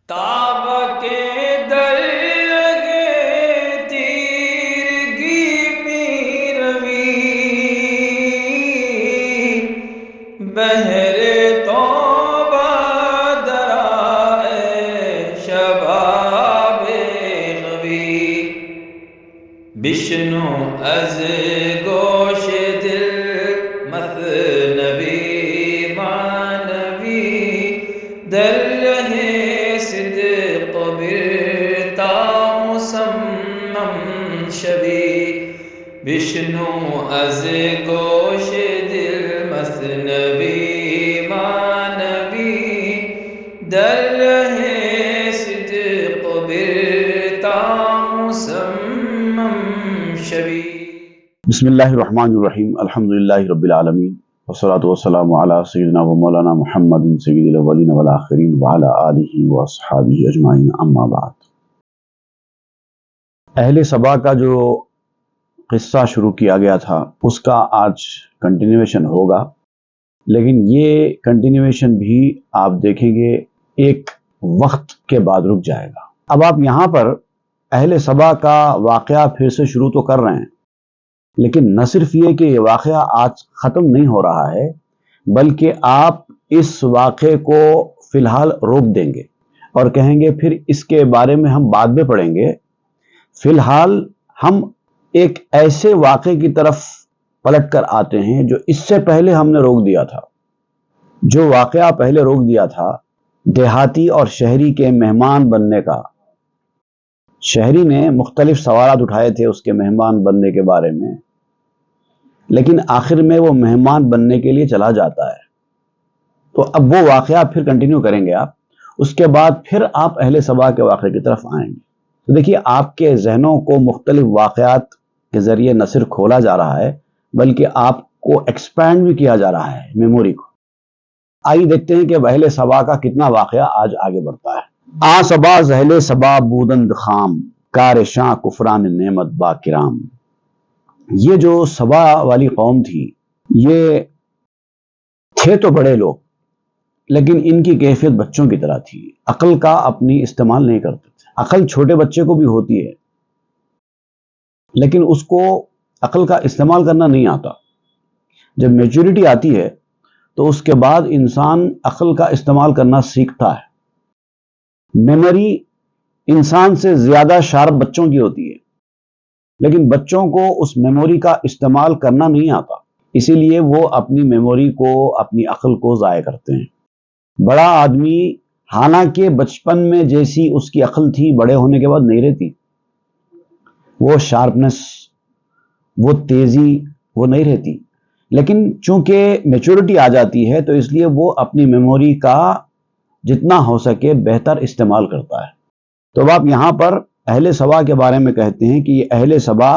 تاب کے در لگے تیرگی میں روی بہر توبہ درائے شباب غوی بشنو از گوش دل مثنوی معنوی در رہے صدق برتا مسمم شوی بشنو از گوش دل مثنوی معنوی در رہے صدق برتا مسمم شوی۔ بسم اللہ الرحمن الرحیم، الحمدللہ رب العالمین، والصلاة والسلام علی سیدنا و مولانا محمد سید الاولین والآخرین وعلی آلہ واصحابہ اجمعین، اما بعد۔ اہل سبا کا جو قصہ شروع کیا گیا تھا اس کا آج کنٹینیویشن ہوگا، لیکن یہ کنٹینیویشن بھی آپ دیکھیں گے ایک وقت کے بعد رک جائے گا۔ اب آپ یہاں پر اہل سبا کا واقعہ پھر سے شروع تو کر رہے ہیں، لیکن نہ صرف یہ کہ یہ واقعہ آج ختم نہیں ہو رہا ہے، بلکہ آپ اس واقعے کو فی الحال روک دیں گے اور کہیں گے پھر اس کے بارے میں ہم بعد میں پڑھیں گے۔ فی الحال ہم ایک ایسے واقعے کی طرف پلٹ کر آتے ہیں جو اس سے پہلے ہم نے روک دیا تھا۔ جو واقعہ پہلے روک دیا تھا دیہاتی اور شہری کے مہمان بننے کا۔ شہری نے مختلف سوالات اٹھائے تھے اس کے مہمان بننے کے بارے میں، لیکن آخر میں وہ مہمان بننے کے لیے چلا جاتا ہے۔ تو اب وہ واقعہ پھر کنٹینیو کریں گے آپ، اس کے بعد پھر آپ اہل سبا کے واقعے کی طرف آئیں گے۔ تو دیکھیے آپ کے ذہنوں کو مختلف واقعات کے ذریعے نہ صرف کھولا جا رہا ہے بلکہ آپ کو ایکسپینڈ بھی کیا جا رہا ہے میموری کو۔ آئیے دیکھتے ہیں کہ اہل سبا کا کتنا واقعہ آج آگے بڑھتا ہے۔ آ سبا اہل سبا بودند خام، کار شاں کفران نعمت با کرام۔ یہ جو سبا والی قوم تھی، یہ تھے تو بڑے لوگ، لیکن ان کی کیفیت بچوں کی طرح تھی، عقل کا اپنی استعمال نہیں کرتے تھے۔ عقل چھوٹے بچے کو بھی ہوتی ہے، لیکن اس کو عقل کا استعمال کرنا نہیں آتا۔ جب میچورٹی آتی ہے تو اس کے بعد انسان عقل کا استعمال کرنا سیکھتا ہے۔ میموری انسان سے زیادہ شارپ بچوں کی ہوتی ہے، لیکن بچوں کو اس میموری کا استعمال کرنا نہیں آتا، اسی لیے وہ اپنی میموری کو، اپنی عقل کو ضائع کرتے ہیں۔ بڑا آدمی حالانکہ بچپن میں جیسی اس کی عقل تھی بڑے ہونے کے بعد نہیں رہتی، وہ شارپنس، وہ تیزی وہ نہیں رہتی، لیکن چونکہ میچورٹی آ جاتی ہے تو اس لیے وہ اپنی میموری کا جتنا ہو سکے بہتر استعمال کرتا ہے۔ تو اب آپ یہاں پر اہل سبا کے بارے میں کہتے ہیں کہ یہ اہل سبا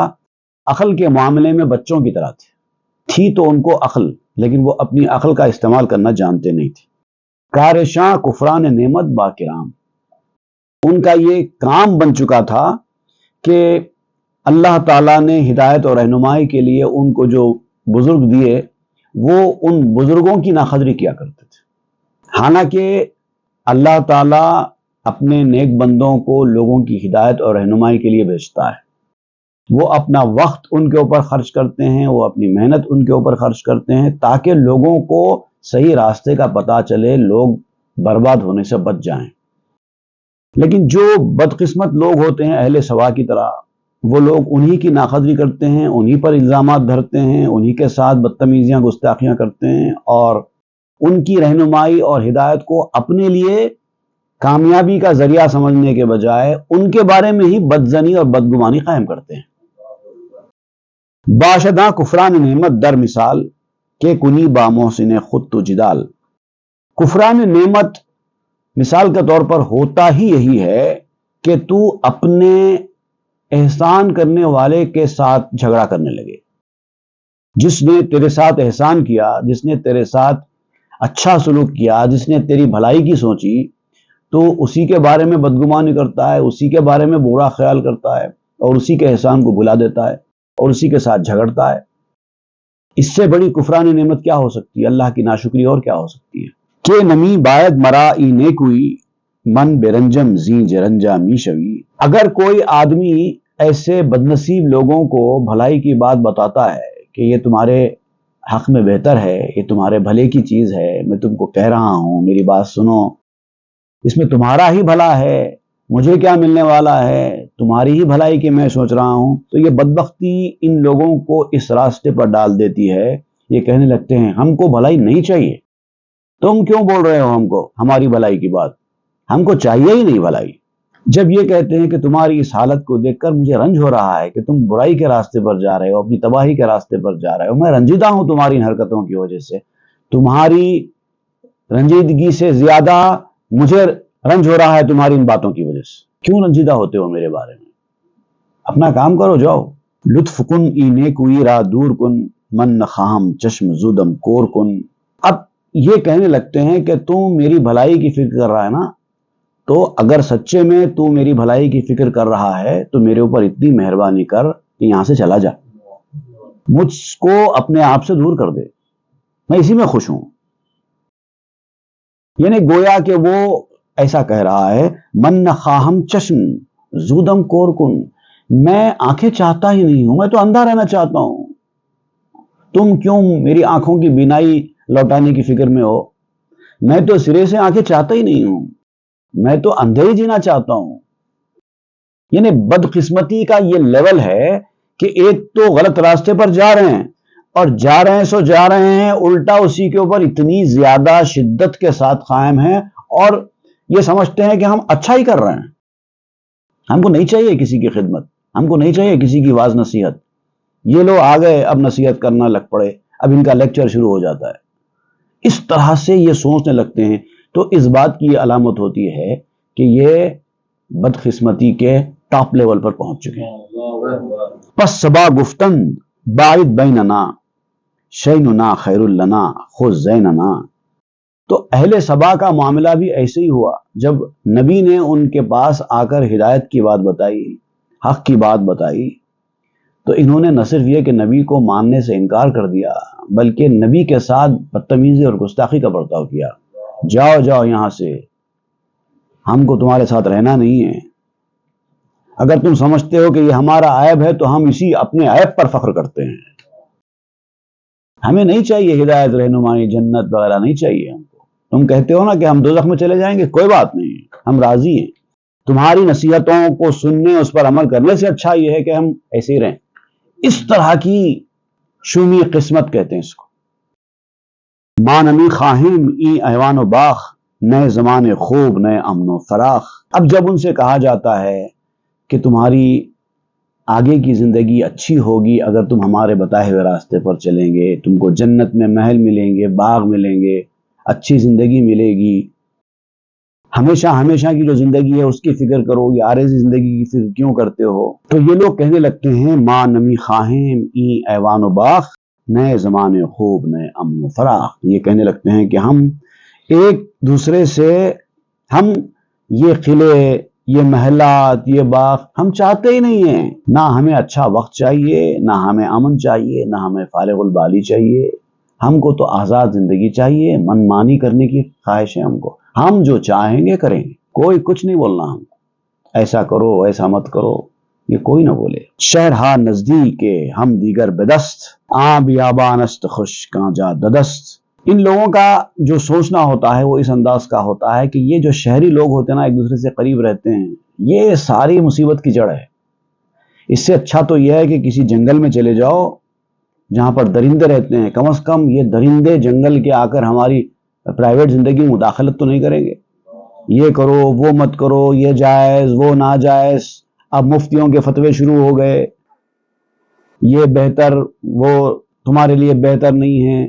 عقل کے معاملے میں بچوں کی طرح تھی تو ان کو عقل، لیکن وہ اپنی عقل کا استعمال کرنا جانتے نہیں تھے۔ کار شاں کفران نعمت با کرام، ان کا یہ کام بن چکا تھا کہ اللہ تعالیٰ نے ہدایت اور رہنمائی کے لیے ان کو جو بزرگ دیے وہ ان بزرگوں کی ناقدری کیا کرتے تھے۔ حالانکہ اللہ تعالیٰ اپنے نیک بندوں کو لوگوں کی ہدایت اور رہنمائی کے لیے بھیجتا ہے، وہ اپنا وقت ان کے اوپر خرچ کرتے ہیں، وہ اپنی محنت ان کے اوپر خرچ کرتے ہیں تاکہ لوگوں کو صحیح راستے کا پتہ چلے، لوگ برباد ہونے سے بچ جائیں۔ لیکن جو بدقسمت لوگ ہوتے ہیں اہل سبا کی طرح، وہ لوگ انہی کی ناقدری کرتے ہیں، انہی پر الزامات دھرتے ہیں، انہی کے ساتھ بدتمیزیاں گستاخیاں کرتے ہیں، اور ان کی رہنمائی اور ہدایت کو اپنے لیے کامیابی کا ذریعہ سمجھنے کے بجائے ان کے بارے میں ہی بدظنی اور بدگمانی قائم کرتے ہیں۔ باشداں کفران نعمت در مثال کہ کنی با محسن خود تو جدال۔ کفران نعمت مثال کے طور پر ہوتا ہی یہی ہے کہ تو اپنے احسان کرنے والے کے ساتھ جھگڑا کرنے لگے۔ جس نے تیرے ساتھ احسان کیا، جس نے تیرے ساتھ اچھا سلوک کیا، جس نے تیری بھلائی کی سوچی، تو اسی کے بارے میں بدگمانی کرتا ہے، اسی کے بارے میں برا خیال کرتا ہے اور اسی کے احسان کو بھلا دیتا ہے اور اسی کے ساتھ جھگڑتا ہے۔ اس سے بڑی کفران نعمت کیا ہو سکتی ہے؟ اللہ کی ناشکری اور کیا ہو سکتی ہے؟ کہ نمی باید مرا ای نیکوئی من برنجم زی جرنجا می شوی. اگر کوئی آدمی ایسے بدنصیب لوگوں کو بھلائی کی بات بتاتا ہے کہ یہ تمہارے حق میں بہتر ہے، یہ تمہارے بھلے کی چیز ہے، میں تم کو کہہ رہا ہوں میری بات سنو، اس میں تمہارا ہی بھلا ہے، مجھے کیا ملنے والا ہے، تمہاری ہی بھلائی کی میں سوچ رہا ہوں، تو یہ بدبختی ان لوگوں کو اس راستے پر ڈال دیتی ہے. یہ کہنے لگتے ہیں ہم کو بھلائی نہیں چاہیے، تم کیوں بول رہے ہو ہم کو ہماری بھلائی کی بات، ہم کو چاہیے ہی نہیں بھلائی. جب یہ کہتے ہیں کہ تمہاری اس حالت کو دیکھ کر مجھے رنج ہو رہا ہے کہ تم برائی کے راستے پر جا رہے ہو، اپنی تباہی کے راستے پر جا رہے ہو، میں رنجیدہ ہوں تمہاری ان حرکتوں کی وجہ سے، تمہاری رنجیدگی سے زیادہ مجھے رنج ہو رہا ہے تمہاری ان باتوں کی وجہ سے. کیوں رنجیدہ ہوتے ہو میرے بارے میں؟ اپنا کام کرو، جاؤ. لطف کن ای نیکوئی را دور کن، من نخواہم چشم زودم کور کن. اب یہ کہنے لگتے ہیں کہ تم میری بھلائی کی فکر کر رہا ہے نا، تو اگر سچے میں تو میری بھلائی کی فکر کر رہا ہے تو میرے اوپر اتنی مہربانی کر کہ یہاں سے چلا جا، مجھ کو اپنے آپ سے دور کر دے، میں اسی میں خوش ہوں. یعنی گویا کہ وہ ایسا کہہ رہا ہے من نخواہم چشم زودم کور کن، میں آنکھیں چاہتا ہی نہیں ہوں، میں تو اندھا رہنا چاہتا ہوں، تم کیوں میری آنکھوں کی بینائی لوٹانے کی فکر میں ہو؟ میں تو سرے سے آنکھیں چاہتا ہی نہیں ہوں، میں تو اندھے ہی جینا چاہتا ہوں. یعنی بدقسمتی کا یہ لیول ہے کہ ایک تو غلط راستے پر جا رہے ہیں، اور جا رہے ہیں سو جا رہے ہیں، الٹا اسی کے اوپر اتنی زیادہ شدت کے ساتھ قائم ہیں اور یہ سمجھتے ہیں کہ ہم اچھا ہی کر رہے ہیں. ہم کو نہیں چاہیے کسی کی خدمت، ہم کو نہیں چاہیے کسی کی واز نصیحت. یہ لوگ آ گئے اب نصیحت کرنا لگ پڑے، اب ان کا لیکچر شروع ہو جاتا ہے. اس طرح سے یہ سوچنے لگتے ہیں. تو اس بات کی یہ علامت ہوتی ہے کہ یہ بدقسمتی کے ٹاپ لیول پر پہنچ چکے ہیں. پس سبا گفتن باعد بیننا شیننا خیر لنا خذ زیننا. تو اہل سبا کا معاملہ بھی ایسے ہی ہوا. جب نبی نے ان کے پاس آ کر ہدایت کی بات بتائی، حق کی بات بتائی، تو انہوں نے نہ صرف یہ کہ نبی کو ماننے سے انکار کر دیا، بلکہ نبی کے ساتھ بدتمیزی اور گستاخی کا برتاؤ کیا. جاؤ جاؤ یہاں سے، ہم کو تمہارے ساتھ رہنا نہیں ہے. اگر تم سمجھتے ہو کہ یہ ہمارا عیب ہے تو ہم اسی اپنے عیب پر فخر کرتے ہیں. ہمیں نہیں چاہیے ہدایت، رہنمائی، جنت وغیرہ نہیں چاہیے ہم کو. تم کہتے ہو نا کہ ہم دوزخ میں چلے جائیں گے، کوئی بات نہیں، ہم راضی ہیں. تمہاری نصیحتوں کو سننے، اس پر عمل کرنے سے اچھا یہ ہے کہ ہم ایسے ہی رہیں. اس طرح کی شومی قسمت کہتے ہیں اس کو. ماں نمی خواہیم ای ایوان و باخ، نئے زمانے خوب نئے امن و فراخ. اب جب ان سے کہا جاتا ہے کہ تمہاری آگے کی زندگی اچھی ہوگی اگر تم ہمارے بتائے ہوئے راستے پر چلیں گے، تم کو جنت میں محل ملیں گے، باغ ملیں گے، اچھی زندگی ملے گی، ہمیشہ ہمیشہ کی جو زندگی ہے اس کی فکر کرو، یہ عارضی زندگی کی فکر کیوں کرتے ہو؟ تو یہ لوگ کہنے لگتے ہیں ماں نمی خواہیم ای ایوان و باخ، نئے زمانے خوب نئے امن و فراخ. یہ کہنے لگتے ہیں کہ ہم ایک دوسرے سے، ہم یہ قلعے، یہ محلات، یہ باغ ہم چاہتے ہی نہیں ہیں. نہ ہمیں اچھا وقت چاہیے، نہ ہمیں امن چاہیے، نہ ہمیں فارغ البالی چاہیے. ہم کو تو آزاد زندگی چاہیے، من مانی کرنے کی خواہش ہے ہم کو. ہم جو چاہیں گے کریں گے، کوئی کچھ نہیں بولنا ہم کو، ایسا کرو ایسا مت کرو، یہ کوئی نہ بولے. شہرہا نزدیک ہم دیگر بدست، آں بیابان است خوش کاں جا ددست. ان لوگوں کا جو سوچنا ہوتا ہے وہ اس انداز کا ہوتا ہے کہ یہ جو شہری لوگ ہوتے ہیں نا، ایک دوسرے سے قریب رہتے ہیں، یہ ساری مصیبت کی جڑ ہے. اس سے اچھا تو یہ ہے کہ کسی جنگل میں چلے جاؤ جہاں پر درندے رہتے ہیں، کم از کم یہ درندے جنگل کے آ کر ہماری پرائیویٹ زندگی میں مداخلت تو نہیں کریں گے. یہ کرو وہ مت کرو، یہ جائز وہ ناجائز. اب مفتیوں کے فتوے شروع ہو گئے، یہ بہتر وہ تمہارے لیے بہتر نہیں ہے،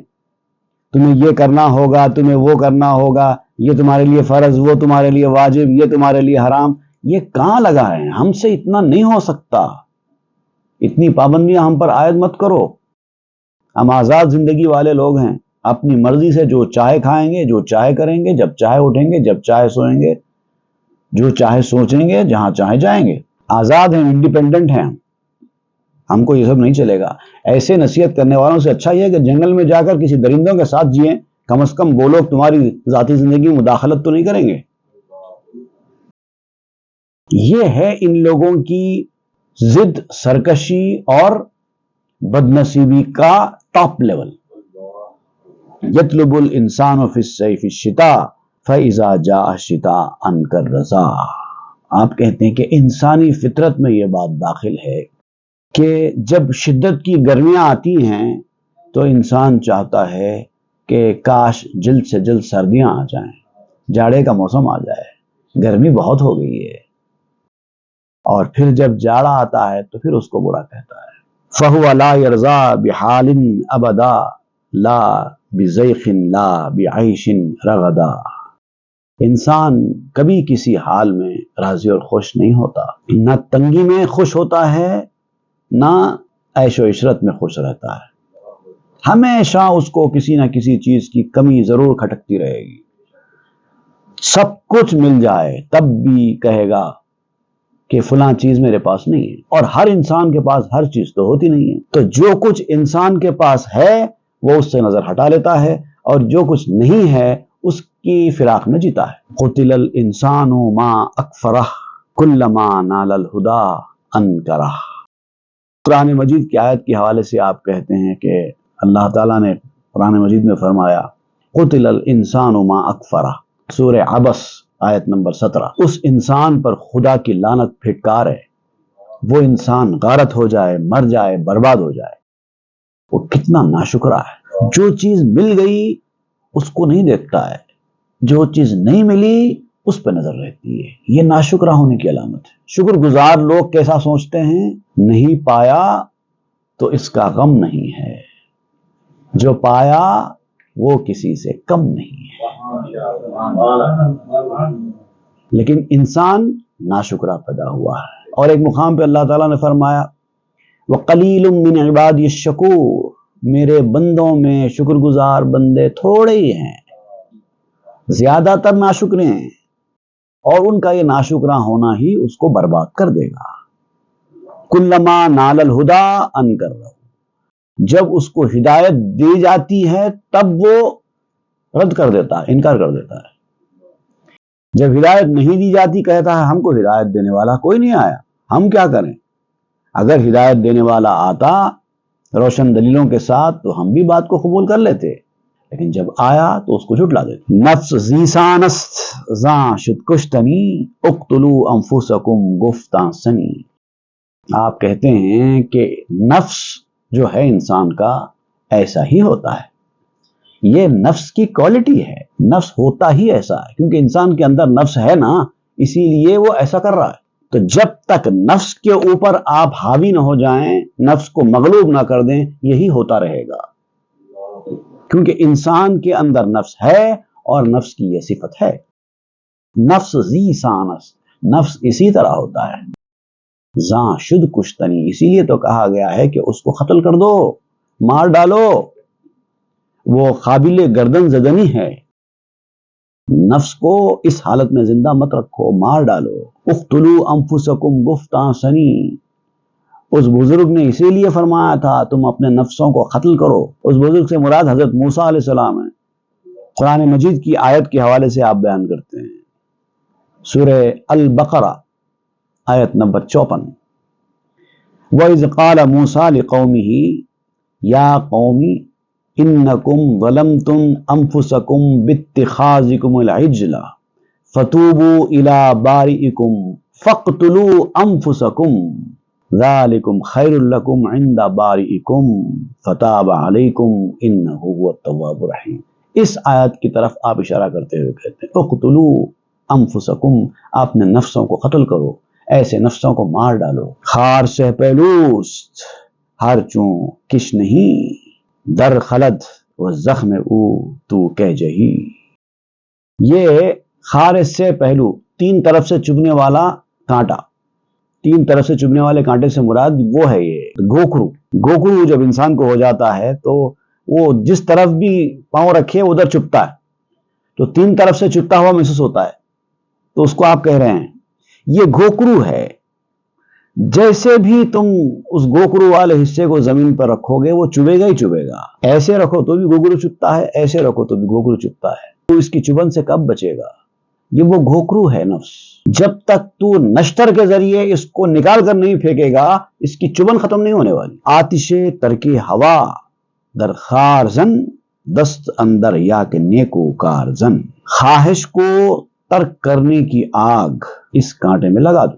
تمہیں یہ کرنا ہوگا، تمہیں وہ کرنا ہوگا، یہ تمہارے لیے فرض، وہ تمہارے لیے واجب، یہ تمہارے لیے حرام. یہ کہاں لگا ہے؟ ہم سے اتنا نہیں ہو سکتا، اتنی پابندیاں ہم پر عائد مت کرو. ہم آزاد زندگی والے لوگ ہیں، اپنی مرضی سے جو چاہے کھائیں گے، جو چاہے کریں گے، جب چاہے اٹھیں گے، جب چاہے سوئیں گے، جو چاہے سوچیں گے، جہاں چاہے جائیں گے. آزاد ہیں، انڈیپینڈنٹ ہیں. ہم کو یہ سب نہیں چلے گا. ایسے نصیحت کرنے والوں سے اچھا یہ ہے کہ جنگل میں جا کر کسی درندوں کے ساتھ جئیں، کم از کم وہ لوگ تمہاری ذاتی زندگی میں مداخلت تو نہیں کریں گے. یہ ہے ان لوگوں کی ضد، سرکشی اور بدنصیبی کا ٹاپ لیول. یطلب الانسان فی الصیف الشتاء فاذا جاء الشتاء انکر رضا. آپ کہتے ہیں کہ انسانی فطرت میں یہ بات داخل ہے کہ جب شدت کی گرمیاں آتی ہیں تو انسان چاہتا ہے کہ کاش جلد سے جلد سردیاں آ جائیں، جاڑے کا موسم آ جائے، گرمی بہت ہو گئی ہے. اور پھر جب جاڑا آتا ہے تو پھر اس کو برا کہتا ہے. فَهُوَ لَا يَرْضَى بِحَالٍ أَبَدًا لَا بِضَيْقٍ لَا بِعَيْشٍ رَغَدًا. انسان کبھی کسی حال میں راضی اور خوش نہیں ہوتا، نہ تنگی میں خوش ہوتا ہے نہ عیش و عشرت میں خوش رہتا ہے. ہمیشہ اس کو کسی نہ کسی چیز کی کمی ضرور کھٹکتی رہے گی. سب کچھ مل جائے تب بھی کہے گا کہ فلاں چیز میرے پاس نہیں ہے. اور ہر انسان کے پاس ہر چیز تو ہوتی نہیں ہے، تو جو کچھ انسان کے پاس ہے وہ اس سے نظر ہٹا لیتا ہے، اور جو کچھ نہیں ہے اس کی فراق میں جیتا ہے. قتل الانسان ما اکفرہ کلما نال الہدا انکرہ. قرآن مجید کی آیت کے حوالے سے آپ کہتے ہیں کہ اللہ تعالیٰ نے قرآن مجید میں فرمایا قتل الانسان ما اکفرہ، سورہ عبس آیت نمبر 17. اس انسان پر خدا کی لعنت پھٹکار ہے، وہ انسان غارت ہو جائے، مر جائے، برباد ہو جائے. وہ کتنا ناشکرا ہے. جو چیز مل گئی اس کو نہیں دیکھتا ہے، جو چیز نہیں ملی اس پہ نظر رہتی ہے. یہ ناشکرا ہونے کی علامت ہے. شکر گزار لوگ کیسا سوچتے ہیں؟ نہیں پایا تو اس کا غم نہیں ہے، جو پایا وہ کسی سے کم نہیں ہے. لیکن انسان ناشکرا پیدا ہوا ہے. اور ایک مقام پہ اللہ تعالیٰ نے فرمایا وَقَلِيلٌ مِّنْ عِبَادِيَ الشَّكُورُ، میرے بندوں میں شکر گزار بندے تھوڑے ہی ہیں، زیادہ تر ناشکرے ہیں، اور ان کا یہ ناشکرا ہونا ہی اس کو برباد کر دے گا. کلما نال الہدا انکر، جب اس کو ہدایت دی جاتی ہے تب وہ رد کر دیتا ہے، انکار کر دیتا ہے. جب ہدایت نہیں دی جاتی کہتا ہے ہم کو ہدایت دینے والا کوئی نہیں آیا، ہم کیا کریں. اگر ہدایت دینے والا آتا روشن دلیلوں کے ساتھ تو ہم بھی بات کو قبول کر لیتے، لیکن جب آیا تو اس کو جھٹلا دیتے. نفس زیسانست زاں شد کشتنی اقتلوا انفسکم گفتاں سنی. آپ کہتے ہیں کہ نفس جو ہے انسان کا ایسا ہی ہوتا ہے. یہ نفس کی کوالٹی ہے، نفس ہوتا ہی ایسا ہے کیونکہ انسان کے اندر نفس ہے نا، اسی لیے وہ ایسا کر رہا ہے. تو جب تک نفس کے اوپر آپ حاوی نہ ہو جائیں، نفس کو مغلوب نہ کر دیں، یہی ہوتا رہے گا. کیونکہ انسان کے اندر نفس ہے اور نفس کی یہ صفت ہے. نفس ذی سانس، نفس اسی طرح ہوتا ہے. زاں شد کشتنی، اسی لیے تو کہا گیا ہے کہ اس کو قتل کر دو، مار ڈالو، وہ قابل گردن زدنی ہے. نفس کو اس حالت میں زندہ مت رکھو، مار ڈالو. اقتلوا انفسکم گفتاں سنی، اس بزرگ نے اسی لیے فرمایا تھا تم اپنے نفسوں کو قتل کرو. اس بزرگ سے مراد حضرت موسیٰ علیہ السلام ہے. قرآن مجید کی آیت کے حوالے سے آپ بیان کرتے ہیں سورہ البقرہ آیت نمبر 54. وَإِذْ قَالَ مُوسَىٰ لِقَوْمِهِ يَا قَوْمِ إِنَّكُمْ ظَلَمْتُمْ أَنفُسَكُمْ بِاتِّخَاذِكُمُ الْعِجْلَ فَتُوبُوا إِلَىٰ بَارِئِكُمْ فَاقْتُلُوا أَنفُسَكُمْ ذَلِكُمْ خَيْرٌ لَكُمْ عِنْدَ بَارِئِكُمْ فَتَابَ عَلَيْكُمْ إِنَّهُ هُوَ التَّوَّابُ الرَّحِيمُ. اس آیت کی طرف آپ اشارہ کرتے ہوئے کہتے ہیں اقتلوا انفسکم، اپنے نفسوں کو قتل کرو، ایسے نفسوں کو مار ڈالو. خار سے پہلوست ہر چوں کش نہیں، در خلد و زخم او تو کہہ جہی. یہ خار سے پہلو، تین طرف سے چبھنے والا کانٹا. تین طرف سے چبھنے والے کانٹے سے مراد وہ ہے یہ گوکھرو. گوکھرو جب انسان کو ہو جاتا ہے تو وہ جس طرف بھی پاؤں رکھے ادھر چبھتا ہے، تو تین طرف سے چبھتا ہوا محسوس ہوتا ہے، تو اس کو آپ کہہ رہے ہیں یہ گوکھرو ہے. جیسے بھی تم اس گوکھرو والے حصے کو زمین پر رکھو گے وہ چبھے گا ہی چبھے گا. ایسے رکھو تو بھی گوکھرو چبھتا ہے، ایسے رکھو تو بھی گوکھرو چبھتا ہے. تو اس کی چبھن سے کب بچے گا؟ یہ وہ گھوکرو ہے نفس. جب تک تو نشتر کے ذریعے اس کو نکال کر نہیں پھینکے گا اس کی چبن ختم نہیں ہونے والی. آتش ترکی ہوا در خار زن دست اندر یا کہ نیکو کار زن. خواہش کو ترک کرنے کی آگ اس کانٹے میں لگا دو.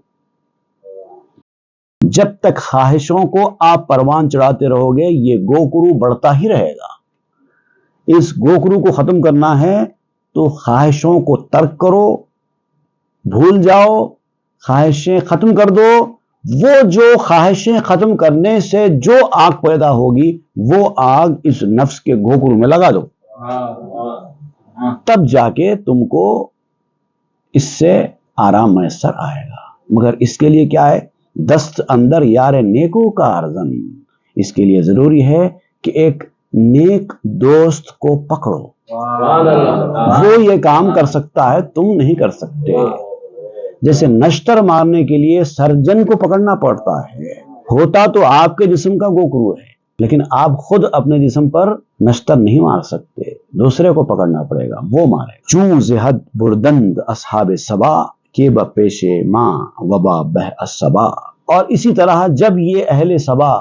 جب تک خواہشوں کو آپ پروان چڑھاتے رہو گے یہ گوکرو بڑھتا ہی رہے گا. اس گوکرو کو ختم کرنا ہے تو خواہشوں کو ترک کرو، بھول جاؤ، خواہشیں ختم کر دو. وہ جو خواہشیں ختم کرنے سے جو آگ پیدا ہوگی وہ آگ اس نفس کے گھوکرو میں لگا دو. تب جا کے تم کو اس سے آرام میسر آئے گا. مگر اس کے لیے کیا ہے؟ دست اندر یار نیکو کا ارزن. اس کے لیے ضروری ہے کہ ایک نیک دوست کو پکڑو. وہ یہ کام کر سکتا ہے، تم نہیں کر سکتے. جیسے نشتر مارنے کے لیے سرجن کو پکڑنا پڑتا ہے. ہوتا تو آپ کے جسم کا گوکرو ہے لیکن آپ خود اپنے جسم پر نشتر نہیں مار سکتے، دوسرے کو پکڑنا پڑے گا، وہ مارے. چون زہد بردند اصحاب سبا کے بپیش ماں وبا بہ الصبا. اور اسی طرح جب یہ اہل سبا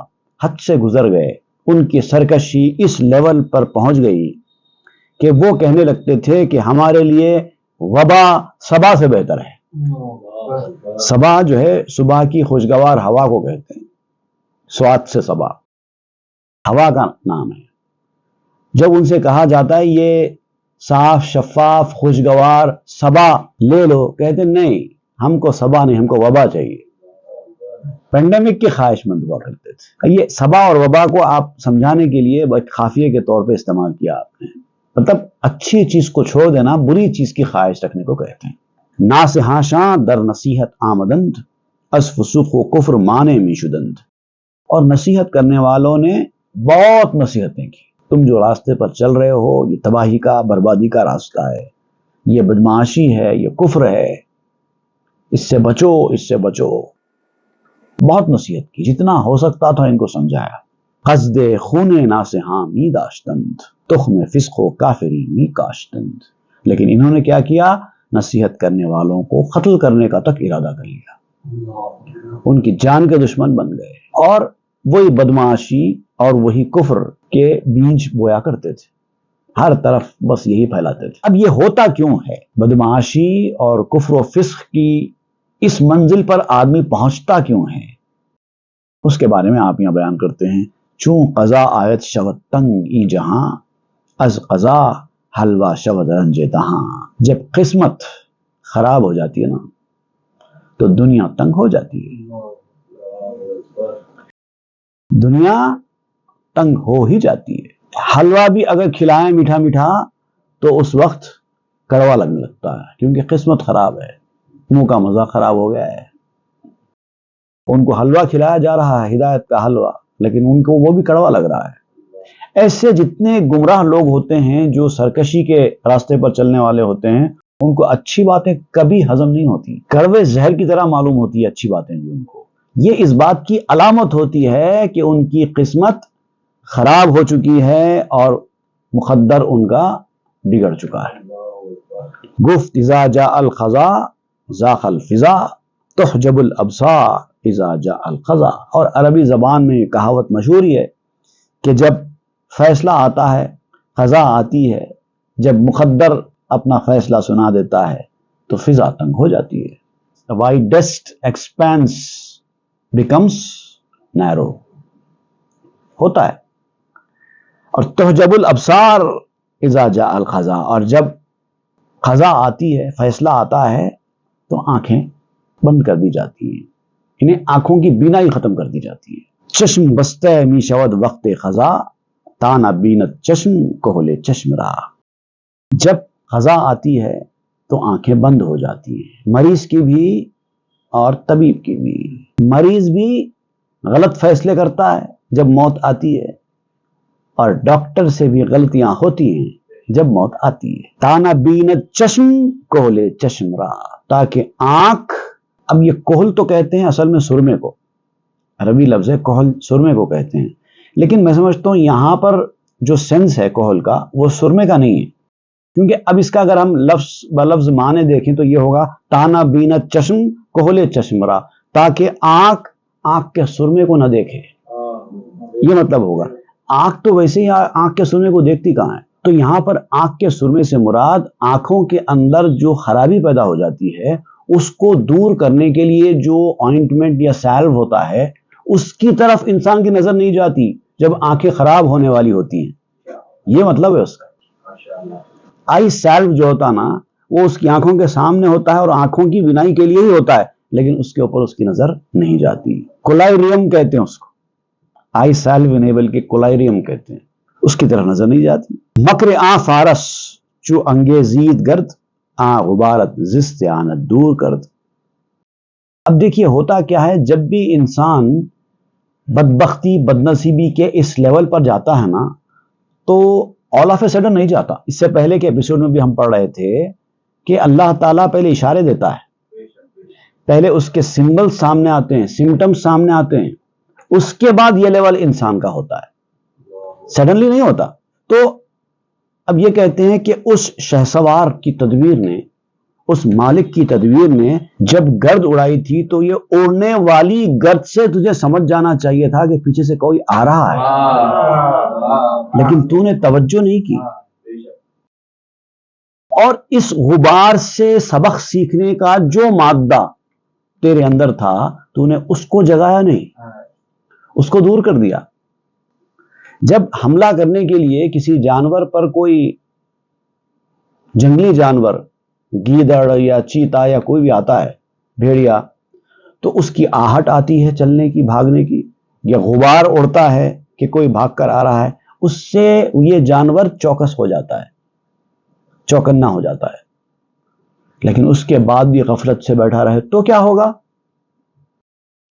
حد سے گزر گئے، ان کی سرکشی اس لیول پر پہنچ گئی کہ وہ کہنے لگتے تھے کہ ہمارے لیے وبا سبا سے بہتر ہے. سبا جو ہے صبح کی خوشگوار ہوا کو کہتے ہیں، سوات سے سبا ہوا کا نام ہے. جب ان سے کہا جاتا ہے یہ صاف شفاف خوشگوار سبا لے لو، کہتے نہیں ہم کو سبا نہیں، ہم کو وبا چاہیے. پینڈیمک کے خواہش مند ہوا کرتے تھے. یہ سبا اور وبا کو آپ سمجھانے کے لیے خافیے کے طور پہ استعمال کیا آپ نے. مطلب اچھی چیز کو چھوڑ دینا، بری چیز کی خواہش رکھنے کو کہتے ہیں. ناصحاشاں در نصیحت آمدند از فسوق و کفر مانے می شدند. اور نصیحت کرنے والوں نے بہت نصیحتیں کی. تم جو راستے پر چل رہے ہو یہ تباہی کا، بربادی کا راستہ ہے، یہ بدمعاشی ہے، یہ کفر ہے، اس سے بچو، اس سے بچو. بہت نصیحت کی، جتنا ہو سکتا تھا ان کو سمجھایا. قصد خون ناصحاں می داشتند تخم فسق و کافری می کاشتند. لیکن انہوں نے کیا کیا؟ نصیحت کرنے والوں کو قتل کرنے کا تک ارادہ کر لیا. ان کی جان کے دشمن بن گئے اور وہی بدمعاشی اور وہی کفر کے بیج بویا کرتے تھے. ہر طرف بس یہی پھیلاتے تھے. اب یہ ہوتا کیوں ہے؟ بدمعاشی اور کفر و فسق کی اس منزل پر آدمی پہنچتا کیوں ہے؟ اس کے بارے میں آپ یہاں بیان کرتے ہیں. چون قضا آیت شود تنگ ای جہاں از قضا حلوہ شود رنج تہاں. جب قسمت خراب ہو جاتی ہے نا تو دنیا تنگ ہو جاتی ہے. دنیا تنگ ہو ہی جاتی ہے. حلوہ بھی اگر کھلائیں میٹھا میٹھا تو اس وقت کڑوا لگنے لگتا ہے کیونکہ قسمت خراب ہے، منہ کا مزہ خراب ہو گیا ہے. ان کو حلوہ کھلایا جا رہا ہے، ہدایت کا حلوہ، لیکن ان کو وہ بھی کڑوا لگ رہا ہے. ایسے جتنے گمراہ لوگ ہوتے ہیں جو سرکشی کے راستے پر چلنے والے ہوتے ہیں ان کو اچھی باتیں کبھی ہضم نہیں ہوتی، کڑوے زہر کی طرح معلوم ہوتی ہے اچھی باتیں بھی ان کو. یہ اس بات کی علامت ہوتی ہے کہ ان کی قسمت خراب ہو چکی ہے اور مقدر ان کا بگڑ چکا ہے. گفت اذا جاء القضا ذاق الفضا تحجب الابصار اذا جاء القضا. اور عربی زبان میں یہ کہاوت مشہور ہے کہ جب فیصلہ آتا ہے، قضا آتی ہے، جب مقدر اپنا فیصلہ سنا دیتا ہے تو فضا تنگ ہو جاتی ہے. widest expanse becomes narrow ہوتا ہے. اور تحجب الابصار اذا جاء القضا. اور جب قضا آتی ہے، فیصلہ آتا ہے تو آنکھیں بند کر دی جاتی ہیں، انہیں آنکھوں کی بینائی ختم کر دی جاتی ہے. چشم بستے می شود وقت قضا تانا بینت چشم کوہلے چشم را. جب قضا آتی ہے تو آنکھیں بند ہو جاتی ہیں، مریض کی بھی اور طبیب کی بھی. مریض بھی غلط فیصلے کرتا ہے جب موت آتی ہے اور ڈاکٹر سے بھی غلطیاں ہوتی ہیں جب موت آتی ہے. تانا بینت چشم کوہلے چشم را. تاکہ آنکھ، اب یہ کوہل تو کہتے ہیں اصل میں سرمے کو، عربی لفظ ہے کوہل، سرمے کو کہتے ہیں، لیکن میں سمجھتا ہوں یہاں پر جو سینس ہے کوہل کا وہ سرمے کا نہیں ہے، کیونکہ اب اس کا اگر ہم لفظ بلفظ معنی دیکھیں تو یہ ہوگا تانا بینت چشم کوہلے چشمرا، تاکہ آنکھ کے سرمے کو نہ دیکھے، یہ مطلب ہوگا۔ آنکھ تو ویسے ہی آنکھ کے سرمے کو دیکھتی کہاں ہے، تو یہاں پر آنکھ کے سرمے سے مراد آنکھوں کے اندر جو خرابی پیدا ہو جاتی ہے اس کو دور کرنے کے لیے جو آئنٹمنٹ یا سیلو ہوتا ہے اس کی طرف انسان کی نظر نہیں جاتی جب آنکھیں خراب ہونے والی ہوتی ہیں، یہ مطلب ہے اس کا۔ آئی سیلو جو ہوتا نا وہ اس کی آنکھوں کے سامنے ہوتا ہے اور آنکھوں کی بینائی کے لیے ہی ہوتا ہے، لیکن اس کے اوپر اس کی نظر نہیں جاتی۔ کولائریم کہتے ہیں اس کو، آئی سیلو نہیں بلکہ کولائریم کہتے ہیں، اس کی طرف نظر نہیں جاتی۔ مکر آ فارس چو انگیزید گرد آ غبارت زست آنت دور کرد۔ اب دیکھیے ہوتا کیا ہے، جب بھی انسان بدبختی بدنصیبی کے اس لیول پر جاتا ہے نا تو آل آف اے سڈن نہیں جاتا۔ اس سے پہلے کے ایپیسوڈ میں بھی ہم پڑھ رہے تھے کہ اللہ تعالیٰ پہلے اشارے دیتا ہے، پہلے اس کے سمبل سامنے آتے ہیں، سمٹمز سامنے آتے ہیں، اس کے بعد یہ لیول انسان کا ہوتا ہے، سڈنلی نہیں ہوتا۔ تو اب یہ کہتے ہیں کہ اس شہسوار کی تدبیر نے، اس مالک کی تدبیر نے جب گرد اڑائی تھی تو یہ اڑنے والی گرد سے تجھے سمجھ جانا چاہیے تھا کہ پیچھے سے کوئی آ رہا ہے، لیکن تو نے توجہ نہیں کی، اور اس غبار سے سبق سیکھنے کا جو مادہ تیرے اندر تھا تو نے اس کو جگایا نہیں، اس کو دور کر دیا۔ جب حملہ کرنے کے لیے کسی جانور پر کوئی جنگلی جانور گیدڑ یا چیتا یا کوئی بھی آتا ہے، بھیڑیا، تو اس کی آہٹ آتی ہے چلنے کی، بھاگنے کی، یا غبار اڑتا ہے کہ کوئی بھاگ کر آ رہا ہے، اس سے یہ جانور چوکس ہو جاتا ہے، چوکنا ہو جاتا ہے۔ لیکن اس کے بعد بھی غفلت سے بیٹھا رہے تو کیا ہوگا؟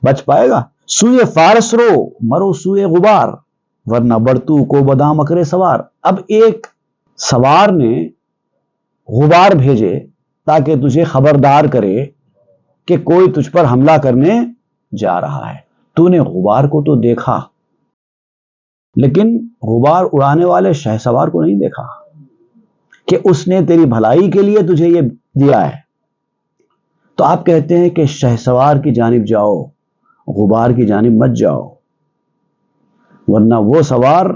بچ پائے گا؟ سوئے فارس رو مرو سوئے غبار ورنہ بڑھتو کو بدام اکرے سوار۔ اب ایک سوار نے غبار بھیجے تاکہ تجھے خبردار کرے کہ کوئی تجھ پر حملہ کرنے جا رہا ہے۔ تو نے غبار کو تو دیکھا لیکن غبار اڑانے والے شہسوار کو نہیں دیکھا کہ اس نے تیری بھلائی کے لیے تجھے یہ دیا ہے۔ تو آپ کہتے ہیں کہ شہسوار کی جانب جاؤ، غبار کی جانب مت جاؤ، ورنہ وہ سوار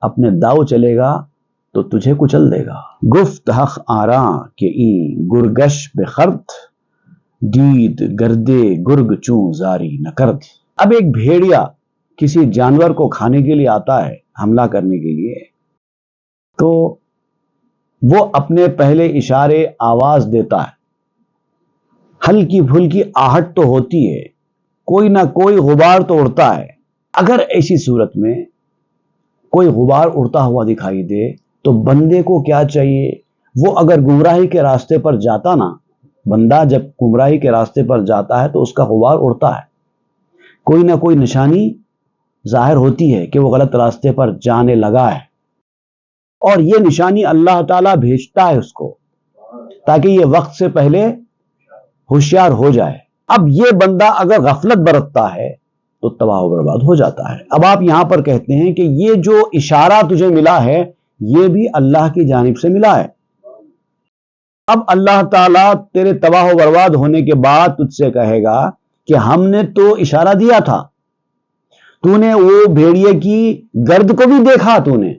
اپنے داؤ چلے گا تو تجھے کچل دے گا۔ گفت حق آراں کہ این گرگش بخرد دید گردے گرگ چوں زاری نہ کرد۔ اب ایک بھیڑیا کسی جانور کو کھانے کے لیے آتا ہے، حملہ کرنے کے لیے، تو وہ اپنے پہلے اشارے آواز دیتا ہے، ہلکی پھلکی آہٹ تو ہوتی ہے، کوئی نہ کوئی غبار تو اڑتا ہے۔ اگر ایسی صورت میں کوئی غبار اڑتا ہوا دکھائی دے تو بندے کو کیا چاہیے؟ وہ اگر گمراہی کے راستے پر جاتا نا، بندہ جب گمراہی کے راستے پر جاتا ہے تو اس کا غبار اڑتا ہے، کوئی نہ کوئی نشانی ظاہر ہوتی ہے کہ وہ غلط راستے پر جانے لگا ہے، اور یہ نشانی اللہ تعالیٰ بھیجتا ہے اس کو تاکہ یہ وقت سے پہلے ہوشیار ہو جائے۔ اب یہ بندہ اگر غفلت برتتا ہے تو تباہ و برباد ہو جاتا ہے۔ اب آپ یہاں پر کہتے ہیں کہ یہ جو اشارہ تجھے ملا ہے یہ بھی اللہ کی جانب سے ملا ہے۔ اب اللہ تعالیٰ تیرے تباہ و برباد ہونے کے بعد تجھ سے کہے گا کہ ہم نے تو اشارہ دیا تھا، تو نے وہ بھیڑیے کی گرد کو بھی دیکھا، تو نے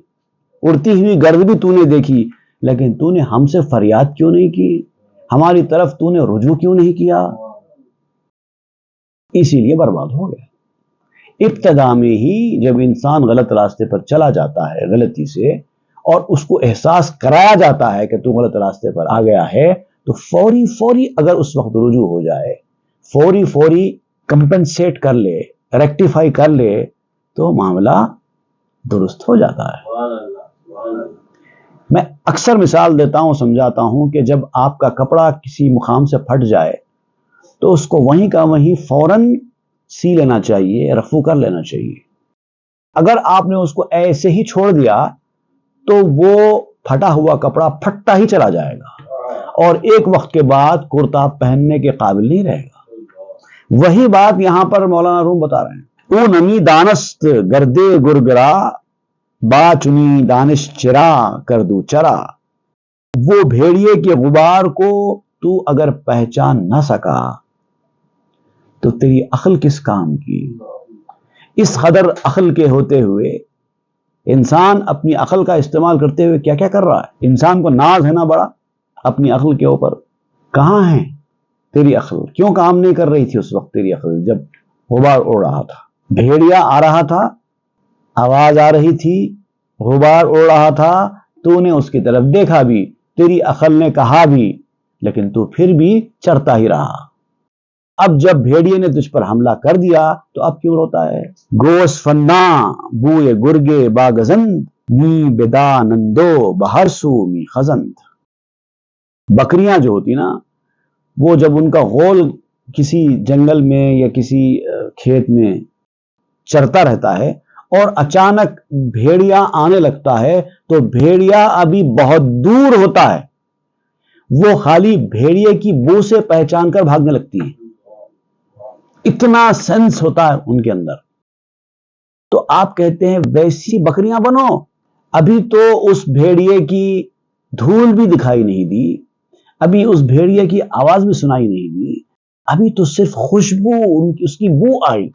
اڑتی ہوئی گرد بھی تو نے دیکھی، لیکن تو نے ہم سے فریاد کیوں نہیں کی، ہماری طرف تو نے رجوع کیوں نہیں کیا؟ اسی لیے برباد ہو گیا۔ ابتدا میں ہی جب انسان غلط راستے پر چلا جاتا ہے غلطی سے، اور اس کو احساس کرایا جاتا ہے کہ تو غلط راستے پر آ گیا ہے، تو فوری اگر اس وقت رجوع ہو جائے، فوری کمپنسیٹ کر لے، ریکٹیفائی کر لے، تو معاملہ درست ہو جاتا ہے۔ میں اکثر مثال دیتا ہوں، سمجھاتا ہوں کہ جب آپ کا کپڑا کسی مقام سے پھٹ جائے تو اس کو وہیں کا وہیں فوراً سی لینا چاہیے، رفو کر لینا چاہیے۔ اگر آپ نے اس کو ایسے ہی چھوڑ دیا تو وہ پھٹا ہوا کپڑا پھٹتا ہی چلا جائے گا اور ایک وقت کے بعد کرتا پہننے کے قابل نہیں رہے گا۔ وہی بات یہاں پر مولانا روم بتا رہے ہیں۔ او نمی دانست گردے گرگرا با چنی دانش چرا کردو چرا۔ وہ بھیڑیے کے غبار کو تو اگر پہچان نہ سکا تو تیری عقل کس کام کی؟ اس قدر عقل کے ہوتے ہوئے انسان اپنی عقل کا استعمال کرتے ہوئے کیا کیا کر رہا ہے؟ انسان کو ناز ہے نا بڑا اپنی عقل کے اوپر. کہاں ہے تیری عقل؟ کیوں کام نہیں کر رہی تھی اس وقت تیری عقل جب غبار اڑ رہا تھا؟ بھیڑیا آ رہا تھا، آواز آ رہی تھی، غبار اڑ رہا تھا، تو نے اس کی طرف دیکھا بھی، تیری عقل نے کہا بھی، لیکن تو پھر بھی چڑھتا ہی رہا. اب جب بھیڑیے نے تجھ پر حملہ کر دیا تو اب کیوں روتا ہے؟ گوس فنا بوئے گرگے باگزند می بدانندو بہرسو می خزند. بکریاں جو ہوتی نا، وہ جب ان کا غول کسی جنگل میں یا کسی کھیت میں چرتا رہتا ہے اور اچانک بھیڑیا آنے لگتا ہے تو بھیڑیا ابھی بہت دور ہوتا ہے، وہ خالی بھیڑیے کی بو سے پہچان کر بھاگنے لگتی ہیں، اتنا سینس ہوتا ہے ان کے اندر. تو آپ کہتے ہیں ویسی بکریاں بنو. ابھی تو اس بھیڑیے کی دھول بھی دکھائی نہیں دی، ابھی اس بھیڑیے کی آواز بھی سنائی نہیں دی، ابھی تو صرف خوشبو اس کی بو آئی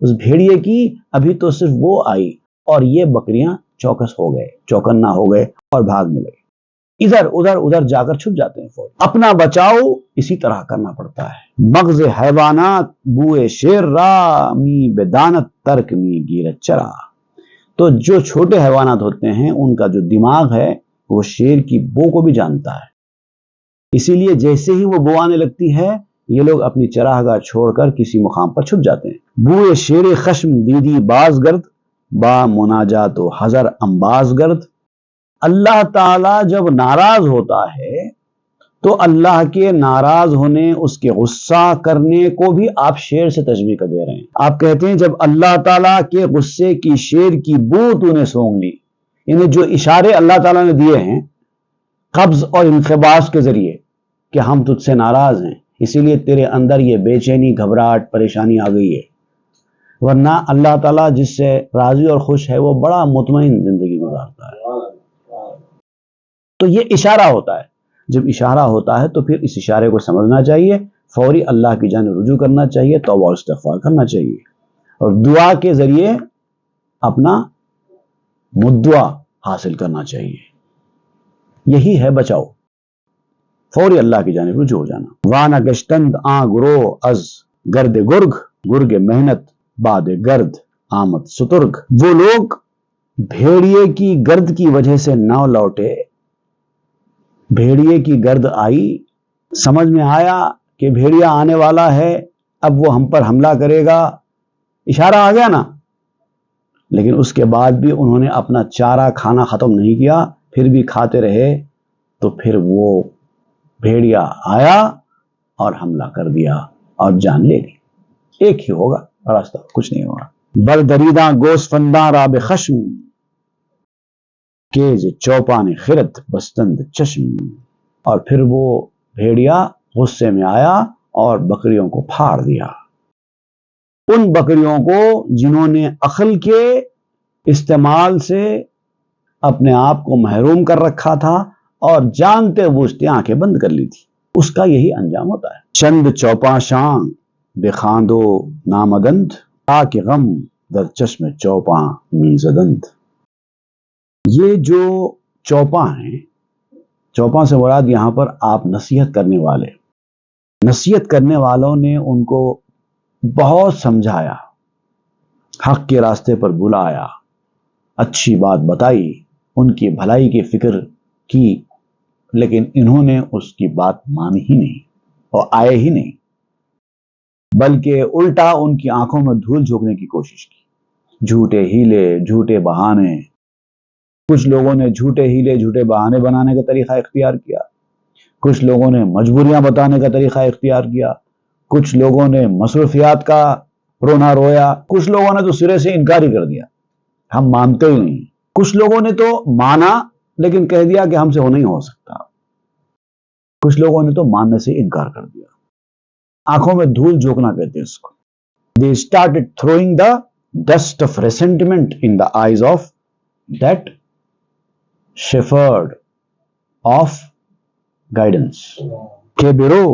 اس بھیڑیے کی، ابھی تو صرف وہ آئی اور یہ بکریاں چوکس ہو گئے، چوکنا ہو گئے اور بھاگنے لگے، ادھر ادھر جا کر چھپ جاتے ہیں. فوج اپنا بچاؤ اسی طرح کرنا پڑتا ہے. مغز حیوانات بوئے شیر را می بدانت ترک می گیرت چرا. تو جو چھوٹے حیوانات ہوتے ہیں ان کا جو دماغ ہے وہ شیر کی بو کو بھی جانتا ہے، اسی لیے جیسے ہی وہ بو آنے لگتی ہے یہ لوگ اپنی چراہ گاہ چھوڑ کر کسی مقام پر چھپ جاتے ہیں. بوئے شیر خشم دیدی باز گرد با مناجات و حذر انباز گرد. اللہ تعالی جب ناراض ہوتا ہے تو اللہ کے ناراض ہونے، اس کے غصہ کرنے کو بھی آپ شیر سے تشبیہ کر دے رہے ہیں. آپ کہتے ہیں جب اللہ تعالیٰ کے غصے کی شیر کی بو تو نے سونگ لی، یعنی جو اشارے اللہ تعالیٰ نے دیے ہیں قبض اور انقباض کے ذریعے کہ ہم تجھ سے ناراض ہیں، اسی لیے تیرے اندر یہ بے چینی، گھبراہٹ، پریشانی آ گئی ہے. ورنہ اللہ تعالیٰ جس سے راضی اور خوش ہے وہ بڑا مطمئن زندگی گزارتا ہے. تو یہ اشارہ ہوتا ہے. جب اشارہ ہوتا ہے تو پھر اس اشارے کو سمجھنا چاہیے، فوری اللہ کی جانب رجوع کرنا چاہیے، توبہ و استغفار کرنا چاہیے اور دعا کے ذریعے اپنا مدعا حاصل کرنا چاہیے. یہی ہے بچاؤ، فوری اللہ کی جانب رجوع ہو جانا. وانا گشتند آ گرو از گرد گرگ گرگ محنت باد گرد آمد سترگ. وہ لوگ بھیڑیے کی گرد کی وجہ سے نہ لوٹے. بھیڑیے کی گرد آئی، سمجھ میں آیا کہ بھیڑیا آنے والا ہے، اب وہ ہم پر حملہ کرے گا، اشارہ آ گیا نا، لیکن اس کے بعد بھی انہوں نے اپنا چارہ کھانا ختم نہیں کیا، پھر بھی کھاتے رہے. تو پھر وہ بھیڑیا آیا اور حملہ کر دیا اور جان لے لی. ایک ہی ہوگا راستہ، کچھ نہیں ہوگا. بردریداں گوس فنداں راب خشم کیز چوپان خرد بستند چشم. اور پھر وہ بھیڑیا غصے میں آیا اور بکریوں کو پھاڑ دیا، ان بکریوں کو جنہوں نے عقل کے استعمال سے اپنے آپ کو محروم کر رکھا تھا اور جانتے بوجھتے آنکھیں بند کر لی تھی. اس کا یہی انجام ہوتا ہے. چند چوپاں شان بے خاندو نامگند آ کے غم در چشم چوپاں میزدند. یہ جو چوپاں ہیں، چوپاں سے مراد یہاں پر آپ نصیحت کرنے والے، نصیحت کرنے والوں نے ان کو بہت سمجھایا، حق کے راستے پر بلایا، اچھی بات بتائی، ان کی بھلائی کی فکر کی، لیکن انہوں نے اس کی بات مانی ہی نہیں اور آئے ہی نہیں، بلکہ الٹا ان کی آنکھوں میں دھول جھونکنے کی کوشش کی. جھوٹے ہیلے، جھوٹے بہانے. کچھ لوگوں نے جھوٹے ہیلے، جھوٹے بہانے بنانے کا طریقہ اختیار کیا، کچھ لوگوں نے مجبوریاں بتانے کا طریقہ اختیار کیا، کچھ لوگوں نے مصروفیات کا رونا رویا، کچھ لوگوں نے تو سرے سے انکار ہی کر دیا، ہم مانتے ہی نہیں. کچھ لوگوں نے تو مانا لیکن کہہ دیا کہ ہم سے نہیں ہو سکتا. کچھ لوگوں نے تو ماننے سے انکار کر دیا. آنکھوں میں دھول جھونکنا کہتے ہیں اس کو. They started throwing the dust of resentment in the eyes of that shepherd of guidance کہ برو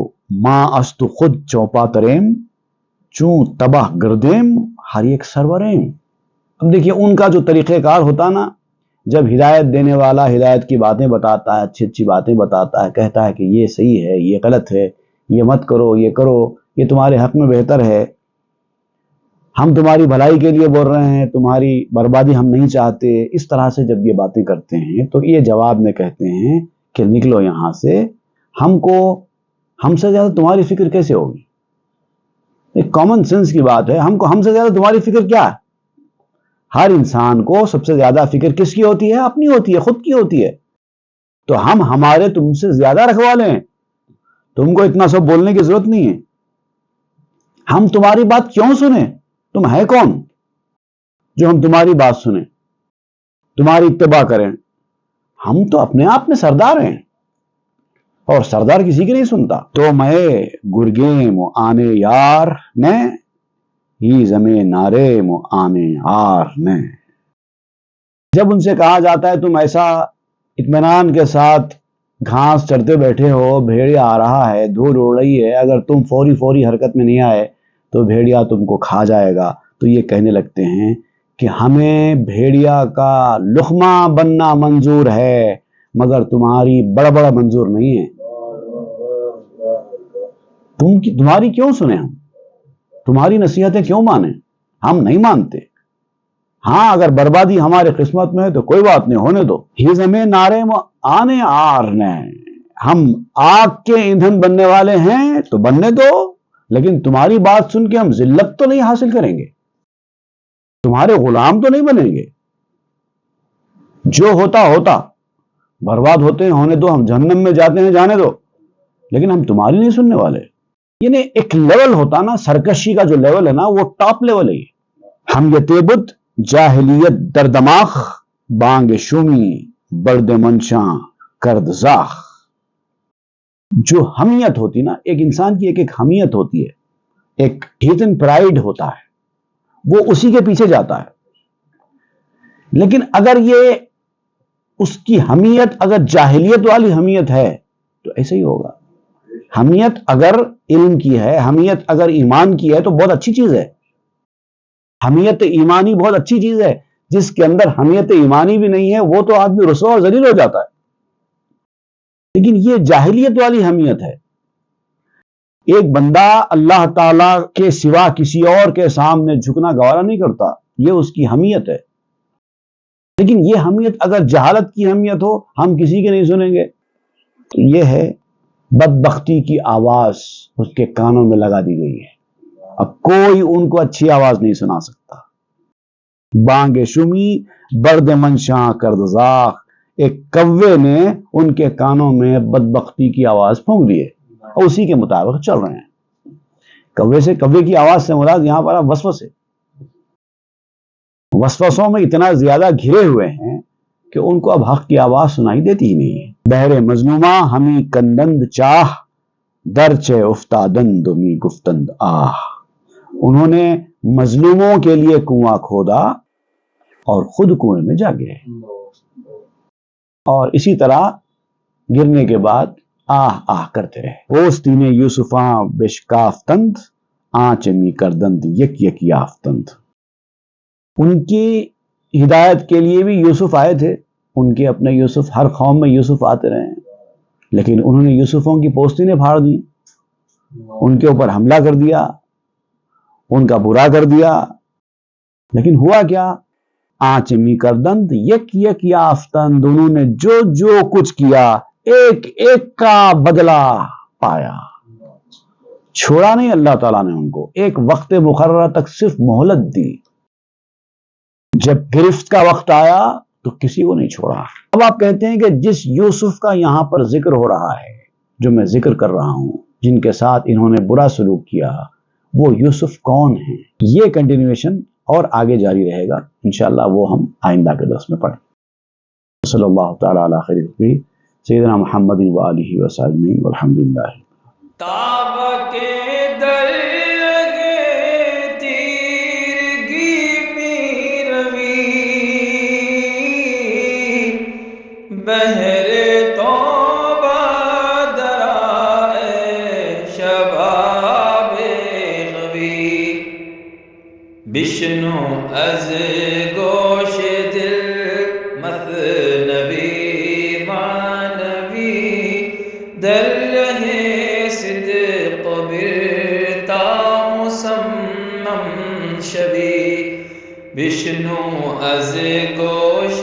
ماں استو خود چوپا تریم چوں تباہ گردیم ہر ایک سروریم. اب دیکھیے ان کا جو طریقہ کار ہوتا نا، جب ہدایت دینے والا ہدایت کی باتیں بتاتا ہے، اچھی اچھی باتیں بتاتا ہے، کہتا ہے کہ یہ صحیح ہے، یہ غلط ہے، یہ مت کرو، یہ کرو، یہ تمہارے حق میں بہتر ہے، ہم تمہاری بھلائی کے لیے بول رہے ہیں، تمہاری بربادی ہم نہیں چاہتے، اس طرح سے جب یہ باتیں کرتے ہیں تو یہ جواب میں کہتے ہیں کہ نکلو یہاں سے، ہم سے زیادہ تمہاری فکر کیسے ہوگی؟ ایک کامن سینس کی بات ہے. ہم سے زیادہ تمہاری فکر کیا ہے؟ ہر انسان کو سب سے زیادہ فکر کس کی ہوتی ہے؟ اپنی ہوتی ہے، خود کی ہوتی ہے. تو ہمارے تم سے زیادہ رکھوا لیں، تم کو اتنا سب بولنے کی ضرورت نہیں ہے. ہم تمہاری بات کیوں سنیں؟ تم ہے کون جو ہم تمہاری بات سنیں، تمہاری اتباع کریں؟ ہم تو اپنے آپ میں سردار ہیں، اور سردار کسی کی نہیں سنتا. تو میں گرگیم آنے یار نے ہی زمین نارے مو آنے آر نے. جب ان سے کہا جاتا ہے تم ایسا اطمینان کے ساتھ گھاس چرتے بیٹھے ہو، بھیڑیا آ رہا ہے، دھول اڑ رہی ہے، اگر تم فوری حرکت میں نہیں آئے تو بھیڑیا تم کو کھا جائے گا. تو یہ کہنے لگتے ہیں کہ ہمیں بھیڑیا کا لقمہ بننا منظور ہے، مگر تمہاری بڑا منظور نہیں ہے. تمہاری کیوں سنیں؟ ہم تمہاری نصیحتیں کیوں مانیں؟ ہم نہیں مانتے. ہاں اگر بربادی ہمارے قسمت میں ہے تو کوئی بات نہیں، ہونے دو. ہی زمین نارے آنے آر نے، ہم آگ کے ایندھن بننے والے ہیں تو بننے دو، لیکن تمہاری بات سن کے ہم ذلت تو نہیں حاصل کریں گے، تمہارے غلام تو نہیں بنیں گے. جو ہوتا برباد ہوتے ہیں ہونے دو، ہم جہنم میں جاتے ہیں جانے دو، لیکن ہم تمہاری نہیں سننے والے. یعنی ایک لیول ہوتا نا، سرکشی کا جو لیول ہے نا، وہ ٹاپ لیول ہے. ہم یتیبت جاہلیت در دماغ بانگ شومی برد منشاں کرد زاخ. جو حمیت ہوتی نا، ایک انسان کی ایک حمیت ہوتی ہے، ایک ہیتن پرائیڈ ہوتا ہے، وہ اسی کے پیچھے جاتا ہے. لیکن اگر یہ اس کی حمیت اگر جاہلیت والی حمیت ہے تو ایسے ہی ہوگا. حمیت اگر علم کی ہے، حمیت اگر ایمان کی ہے تو بہت اچھی چیز ہے. حمیت ایمانی بہت اچھی چیز ہے. جس کے اندر حمیت ایمانی بھی نہیں ہے وہ تو آدمی رسوا اور ذلیل ہو جاتا ہے. لیکن یہ جاہلیت والی حمیت ہے. ایک بندہ اللہ تعالی کے سوا کسی اور کے سامنے جھکنا گوارا نہیں کرتا، یہ اس کی حمیت ہے. لیکن یہ حمیت اگر جہالت کی حمیت ہو، ہم کسی کے نہیں سنیں گے، تو یہ ہے بدبختی کی آواز اس کے کانوں میں لگا دی گئی ہے. اب کوئی ان کو اچھی آواز نہیں سنا سکتا. بانگ شمی برد منشاں کرد زاخ، ایک کوے نے ان کے کانوں میں بدبختی کی آواز پھونک دی ہے اور اسی کے مطابق چل رہے ہیں. کوے کی آواز سے مراد یہاں پر وسوسے، وسوسوں میں اتنا زیادہ گھرے ہوئے ہیں کہ ان کو اب حق کی آواز سنائی دیتی ہی نہیں ہے. بہر مظلومہ ہمیں کندند چاہ درچے افتادند می گفتند آہ. انہوں نے مظلوموں کے لیے کنواں کھودا اور خود کنویں میں جا گئے، اور اسی طرح گرنے کے بعد آہ آہ کرتے رہے. پوستین یوسفاں بشکافتند آنچ می کردند یک یک یافتند. ان کی ہدایت کے لیے بھی یوسف آئے تھے، ان کے اپنے یوسف، ہر قوم میں یوسف آتے رہے ہیں، لیکن انہوں نے یوسفوں کی پوستینیں پھاڑ دی، ان کے اوپر حملہ کر دیا، ان کا برا کر دیا. لیکن ہوا کیا؟ آنچ می کردند یک یک یافتند. انہوں نے جو کچھ کیا ایک ایک کا بدلہ پایا. چھوڑا نہیں اللہ تعالیٰ نے ان کو، ایک وقت مقررہ تک صرف مہلت دی. جب گرفت کا وقت آیا تو کسی کو نہیں چھوڑا. اب آپ کہتے ہیں کہ جس یوسف کا یہاں پر ذکر ہو رہا ہے، جو میں ذکر کر رہا ہوں، جن کے ساتھ انہوں نے برا سلوک کیا، وہ یوسف کون ہیں؟ یہ کنٹینیویشن اور آگے جاری رہے گا انشاءاللہ، وہ ہم آئندہ کے درس میں پڑھیں. صلی اللہ تعالی علی خیر خلقہ سیدنا محمد و آلہ وصحبہ والحمدللہ. تاب کے در لگے تیرگی میں روی، بہر تو بشنو از گوش دل مثنوی معنوی در ره صدق برتا مصمم شوی. بشنو از گوش